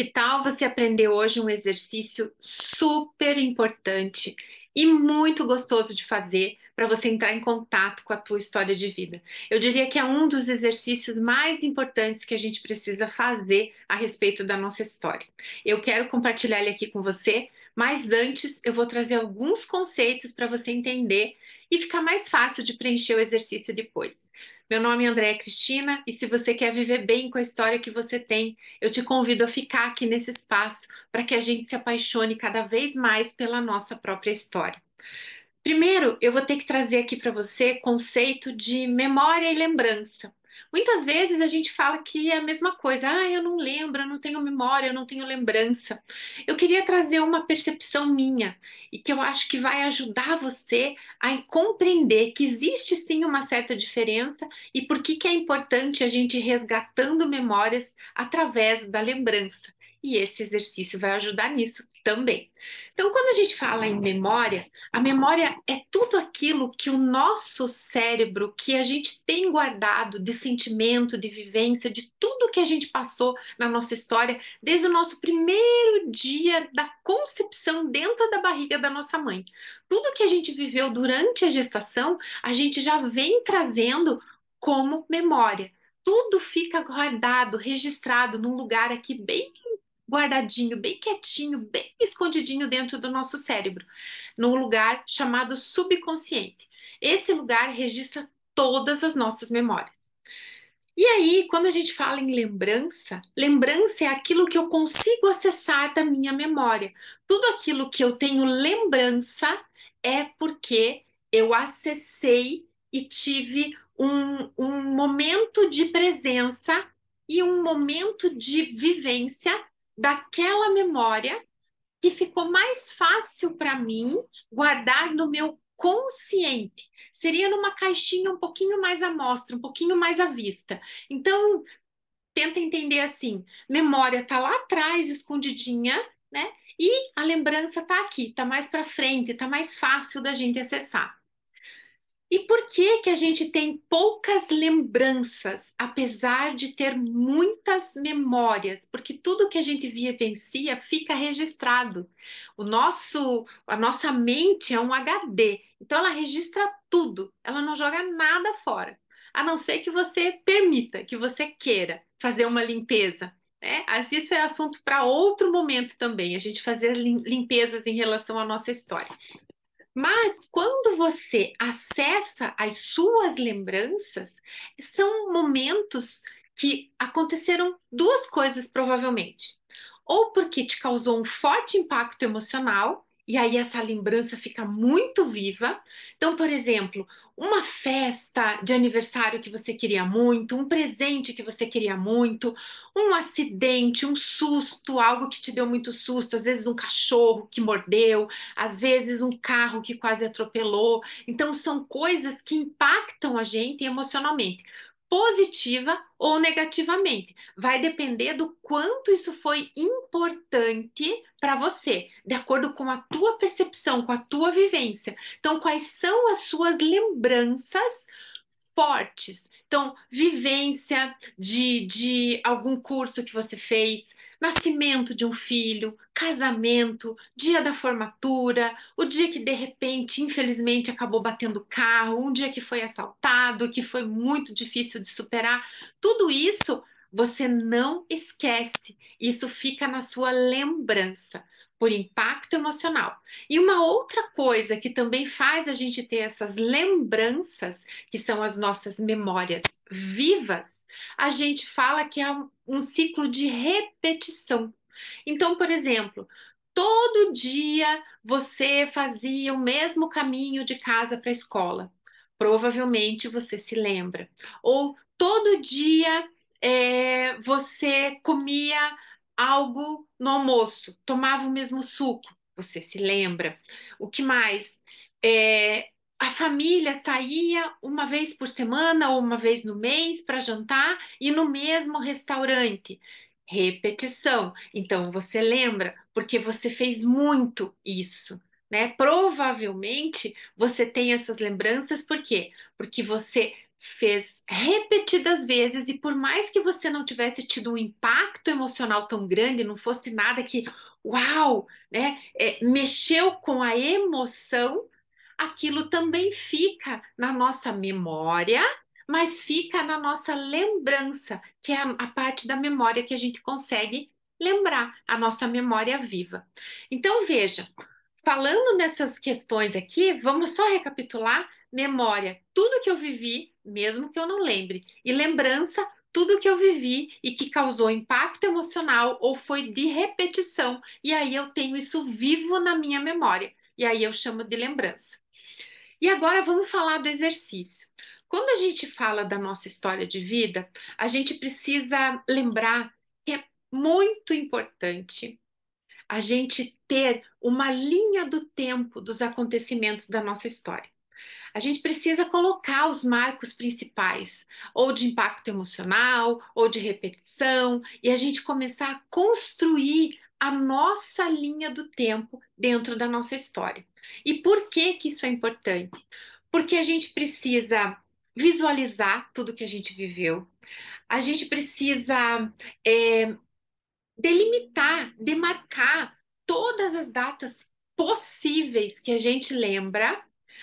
Que tal você aprender hoje um exercício super importante e muito gostoso de fazer para você entrar em contato com a tua história de vida? Eu diria que é um dos exercícios mais importantes que a gente precisa fazer a respeito da nossa história. Eu quero compartilhar ele aqui com você, mas antes eu vou trazer alguns conceitos para você entender e ficar mais fácil de preencher o exercício depois. Meu nome é Andréa Cristina e se você quer viver bem com a história que você tem, eu te convido a ficar aqui nesse espaço para que a gente se apaixone cada vez mais pela nossa própria história. Primeiro, eu vou ter que trazer aqui para você conceito de memória e lembrança. Muitas vezes a gente fala que é a mesma coisa. Ah, eu não lembro, eu não tenho memória, eu não tenho lembrança. Eu queria trazer uma percepção minha e que eu acho que vai ajudar você a compreender que existe sim uma certa diferença e por que que é importante a gente ir resgatando memórias através da lembrança. E esse exercício vai ajudar nisso também. Então, quando a gente fala em memória, a memória é tudo aquilo que o nosso cérebro, que a gente tem guardado de sentimento, de vivência, de tudo que a gente passou na nossa história, desde o nosso primeiro dia da concepção dentro da barriga da nossa mãe. Tudo que a gente viveu durante a gestação, a gente já vem trazendo como memória. Tudo fica guardado, registrado num lugar aqui bem guardadinho, bem quietinho, bem escondidinho dentro do nosso cérebro, num lugar chamado subconsciente. Esse lugar registra todas as nossas memórias. E aí, quando a gente fala em lembrança, lembrança é aquilo que eu consigo acessar da minha memória. Tudo aquilo que eu tenho lembrança é porque eu acessei e tive um momento de presença e um momento de vivência daquela memória que ficou mais fácil para mim guardar no meu consciente. Seria numa caixinha um pouquinho mais à mostra, um pouquinho mais à vista. Então, tenta entender assim: memória está lá atrás, escondidinha, né? E a lembrança está aqui, está mais para frente, está mais fácil da gente acessar. E por que que a gente tem poucas lembranças, apesar de ter muitas memórias? Porque tudo que a gente vivencia fica registrado. A nossa mente é um HD, então ela registra tudo, ela não joga nada fora, a não ser que você permita, que você queira fazer uma limpeza, né? Mas isso é assunto para outro momento também, a gente fazer limpezas em relação à nossa história. Mas quando você acessa as suas lembranças, são momentos que aconteceram duas coisas, provavelmente. Ou porque te causou um forte impacto emocional, e aí essa lembrança fica muito viva. Então, por exemplo, uma festa de aniversário que você queria muito, um presente que você queria muito, um acidente, um susto, algo que te deu muito susto, às vezes um cachorro que mordeu, às vezes um carro que quase atropelou. Então, são coisas que impactam a gente emocionalmente, positiva ou negativamente. Vai depender do quanto isso foi importante para você, de acordo com a tua percepção, com a tua vivência. Então, quais são as suas lembranças fortes? Então, vivência de algum curso que você fez, nascimento de um filho, casamento, dia da formatura, o dia que de repente, infelizmente, acabou batendo carro, um dia que foi assaltado, que foi muito difícil de superar. Tudo isso você não esquece, isso fica na sua lembrança. Por impacto emocional. E uma outra coisa que também faz a gente ter essas lembranças, que são as nossas memórias vivas, a gente fala que é um ciclo de repetição. Então, por exemplo, todo dia você fazia o mesmo caminho de casa para a escola. Provavelmente você se lembra. Ou todo dia você comia algo no almoço, tomava o mesmo suco. Você se lembra? O que mais? A família saía uma vez por semana ou uma vez no mês para jantar e no mesmo restaurante. Repetição. Então você lembra porque você fez muito isso, né? Provavelmente você tem essas lembranças por quê? Porque você fez repetidas vezes, e por mais que você não tivesse tido um impacto emocional tão grande, não fosse nada que, uau, né, mexeu com a emoção, aquilo também fica na nossa memória, mas fica na nossa lembrança, que é a parte da memória que a gente consegue lembrar, a nossa memória viva. Então, veja, falando nessas questões aqui, vamos só recapitular: memória, tudo que eu vivi, mesmo que eu não lembre, e lembrança, tudo que eu vivi e que causou impacto emocional ou foi de repetição, e aí eu tenho isso vivo na minha memória, e aí eu chamo de lembrança. E agora vamos falar do exercício. Quando a gente fala da nossa história de vida, a gente precisa lembrar que é muito importante a gente ter uma linha do tempo dos acontecimentos da nossa história. A gente precisa colocar os marcos principais, ou de impacto emocional, ou de repetição, e a gente começar a construir a nossa linha do tempo dentro da nossa história. E por que que isso é importante? Porque a gente precisa visualizar tudo que a gente viveu, a gente precisa é, delimitar, demarcar todas as datas possíveis que a gente lembra,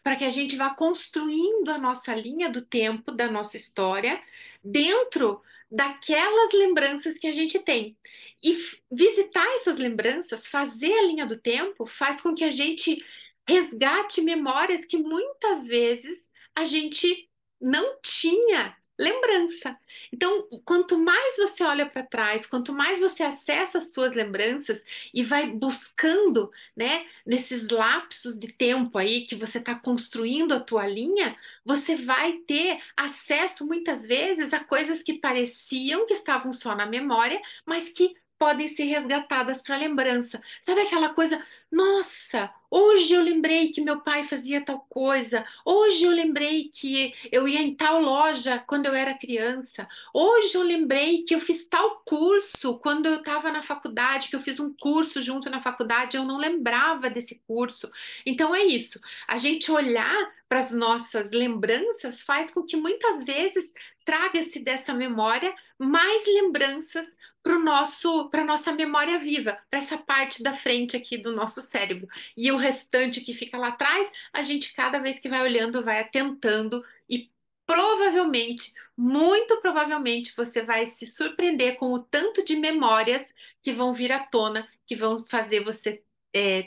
para que a gente vá construindo a nossa linha do tempo da nossa história dentro daquelas lembranças que a gente tem. E visitar essas lembranças, fazer a linha do tempo, faz com que a gente resgate memórias que muitas vezes a gente não tinha lembrança. Então, quanto mais você olha para trás, quanto mais você acessa as suas lembranças e vai buscando, né, nesses lapsos de tempo aí que você está construindo a tua linha, você vai ter acesso muitas vezes a coisas que pareciam que estavam só na memória, mas que podem ser resgatadas para lembrança. Sabe aquela coisa? Nossa, hoje eu lembrei que meu pai fazia tal coisa. Hoje eu lembrei que eu ia em tal loja quando eu era criança. Hoje eu lembrei que eu fiz tal curso quando eu estava na faculdade, que eu fiz um curso junto na faculdade, eu não lembrava desse curso. Então é isso. A gente olhar para as nossas lembranças faz com que muitas vezes traga-se dessa memória mais lembranças para nossa memória viva, para essa parte da frente aqui do nosso cérebro. E o restante que fica lá atrás, a gente cada vez que vai olhando, vai atentando e provavelmente, muito provavelmente, você vai se surpreender com o tanto de memórias que vão vir à tona, que vão fazer você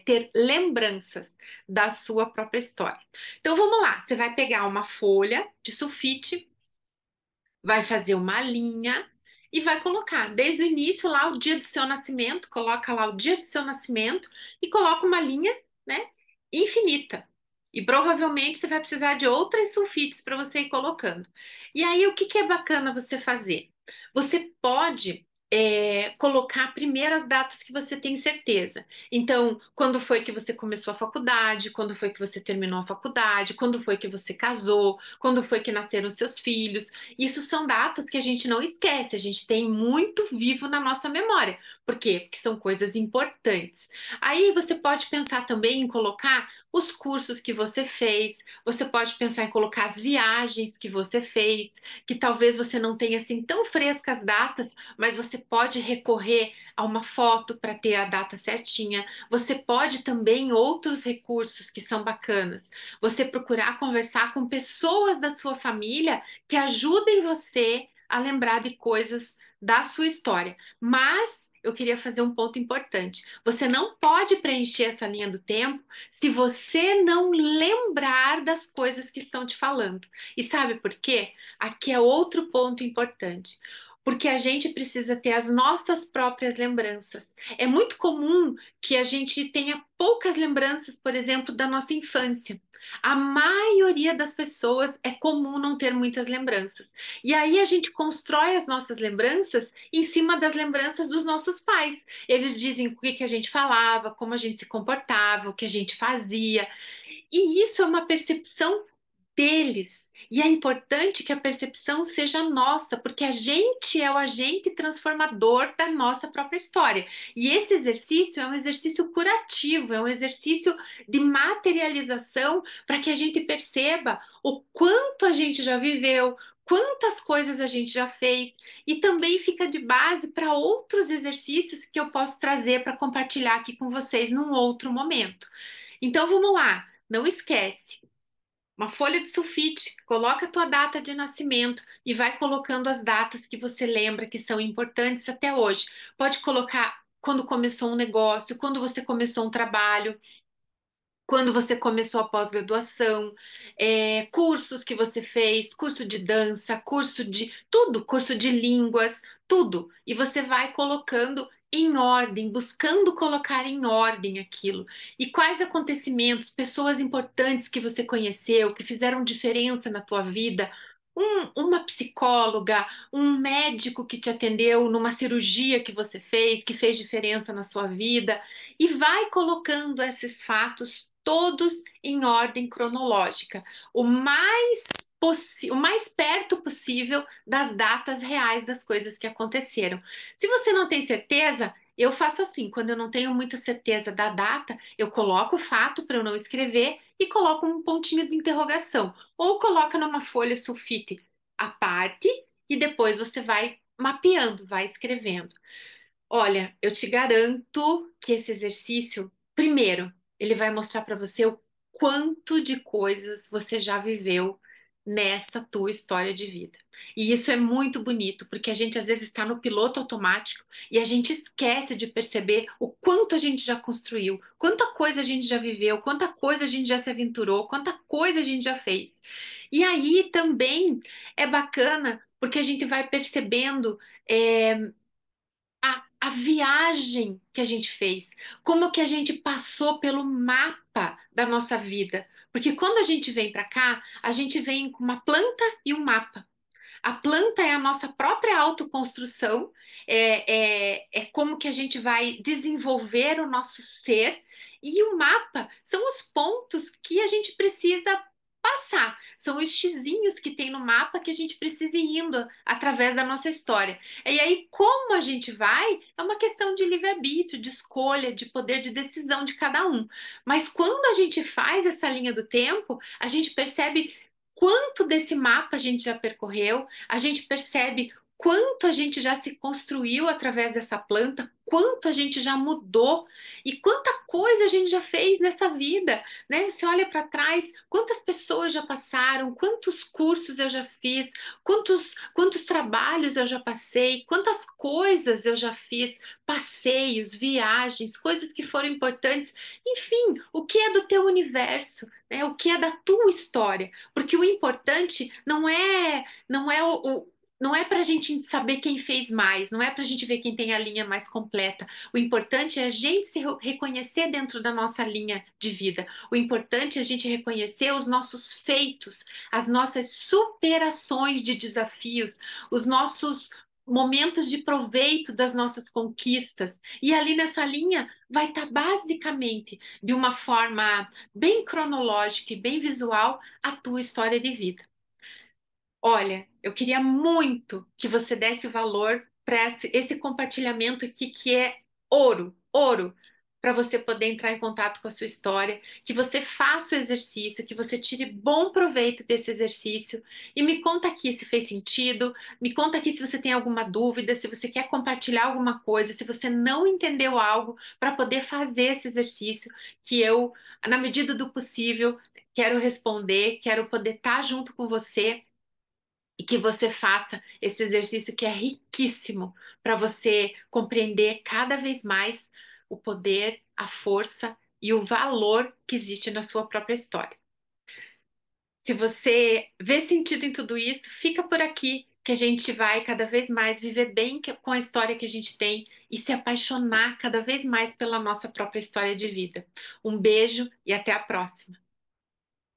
ter lembranças da sua própria história. Então vamos lá, você vai pegar uma folha de sulfite, vai fazer uma linha e vai colocar desde o início lá o dia do seu nascimento, coloca lá o dia do seu nascimento e coloca uma linha, né, infinita. E provavelmente você vai precisar de outras sulfites para você ir colocando. E aí, o que que é bacana você fazer? Você pode colocar primeiro as datas que você tem certeza. Então, quando foi que você começou a faculdade, quando foi que você terminou a faculdade, quando foi que você casou, quando foi que nasceram seus filhos. Isso são datas que a gente não esquece, a gente tem muito vivo na nossa memória. Por quê? Porque são coisas importantes. Aí você pode pensar também em colocar os cursos que você fez, você pode pensar em colocar as viagens que você fez, que talvez você não tenha assim tão frescas datas, mas você pode recorrer a uma foto para ter a data certinha. Você pode também outros recursos que são bacanas. Você procurar conversar com pessoas da sua família que ajudem você a lembrar de coisas da sua história. Mas eu queria fazer um ponto importante. Você não pode preencher essa linha do tempo se você não lembrar das coisas que estão te falando. E sabe por quê? Aqui é outro ponto importante. Porque a gente precisa ter as nossas próprias lembranças. É muito comum que a gente tenha poucas lembranças, por exemplo, da nossa infância. A maioria das pessoas é comum não ter muitas lembranças. E aí a gente constrói as nossas lembranças em cima das lembranças dos nossos pais. Eles dizem o que que a gente falava, como a gente se comportava, o que a gente fazia. E isso é uma percepção deles. E é importante que a percepção seja nossa, porque a gente é o agente transformador da nossa própria história. E esse exercício é um exercício curativo, é um exercício de materialização para que a gente perceba o quanto a gente já viveu, quantas coisas a gente já fez, e também fica de base para outros exercícios que eu posso trazer para compartilhar aqui com vocês num outro momento. Então vamos lá, não esquece. Uma folha de sulfite, coloca a tua data de nascimento e vai colocando as datas que você lembra que são importantes até hoje. Pode colocar quando começou um negócio, quando você começou um trabalho, quando você começou a pós-graduação, cursos que você fez, curso de dança, curso de tudo, curso de línguas, tudo. E você vai colocando em ordem, buscando colocar em ordem aquilo. E quais acontecimentos, pessoas importantes que você conheceu, que fizeram diferença na tua vida, uma psicóloga, um médico que te atendeu numa cirurgia que você fez, que fez diferença na sua vida, e vai colocando esses fatos todos em ordem cronológica, o mais perto possível das datas reais das coisas que aconteceram. Se você não tem certeza, eu faço assim, quando eu não tenho muita certeza da data, eu coloco o fato para eu não escrever e coloco um pontinho de interrogação, ou coloca numa folha sulfite a parte e depois você vai mapeando, vai escrevendo. Olha, eu te garanto que esse exercício, primeiro, ele vai mostrar para você o quanto de coisas você já viveu nessa tua história de vida. E isso é muito bonito, porque a gente às vezes está no piloto automático e a gente esquece de perceber o quanto a gente já construiu, quanta coisa a gente já viveu, quanta coisa a gente já se aventurou, quanta coisa a gente já fez. E aí também é bacana, porque a gente vai percebendo. A viagem que a gente fez, como que a gente passou pelo mapa da nossa vida. Porque quando a gente vem para cá, a gente vem com uma planta e um mapa. A planta é a nossa própria autoconstrução, é como que a gente vai desenvolver o nosso ser, e o mapa são os pontos que a gente precisa passar, são os xizinhos que tem no mapa que a gente precisa ir indo através da nossa história. E aí, como a gente vai, é uma questão de livre-arbítrio, de escolha, de poder de decisão de cada um. Mas quando a gente faz essa linha do tempo, a gente percebe quanto desse mapa a gente já percorreu, a gente percebe quanto a gente já se construiu através dessa planta, quanto a gente já mudou e quanta coisa a gente já fez nessa vida, né? Você olha para trás, quantas pessoas já passaram, quantos cursos eu já fiz, quantos trabalhos eu já passei, quantas coisas eu já fiz, passeios, viagens, coisas que foram importantes, enfim, o que é do teu universo, né? O que é da tua história. Porque o importante não é para a gente saber quem fez mais, não é para a gente ver quem tem a linha mais completa. O importante é a gente se reconhecer dentro da nossa linha de vida. O importante é a gente reconhecer os nossos feitos, as nossas superações de desafios, os nossos momentos de proveito das nossas conquistas. E ali nessa linha vai estar basicamente de uma forma bem cronológica e bem visual a tua história de vida. Olha, eu queria muito que você desse valor para esse compartilhamento aqui que é ouro, ouro, para você poder entrar em contato com a sua história, que você faça o exercício, que você tire bom proveito desse exercício e me conta aqui se fez sentido, me conta aqui se você tem alguma dúvida, se você quer compartilhar alguma coisa, se você não entendeu algo para poder fazer esse exercício que eu, na medida do possível, quero responder, quero poder estar junto com você e que você faça esse exercício que é riquíssimo para você compreender cada vez mais o poder, a força e o valor que existe na sua própria história. Se você vê sentido em tudo isso, fica por aqui, que a gente vai cada vez mais viver bem com a história que a gente tem e se apaixonar cada vez mais pela nossa própria história de vida. Um beijo e até a próxima.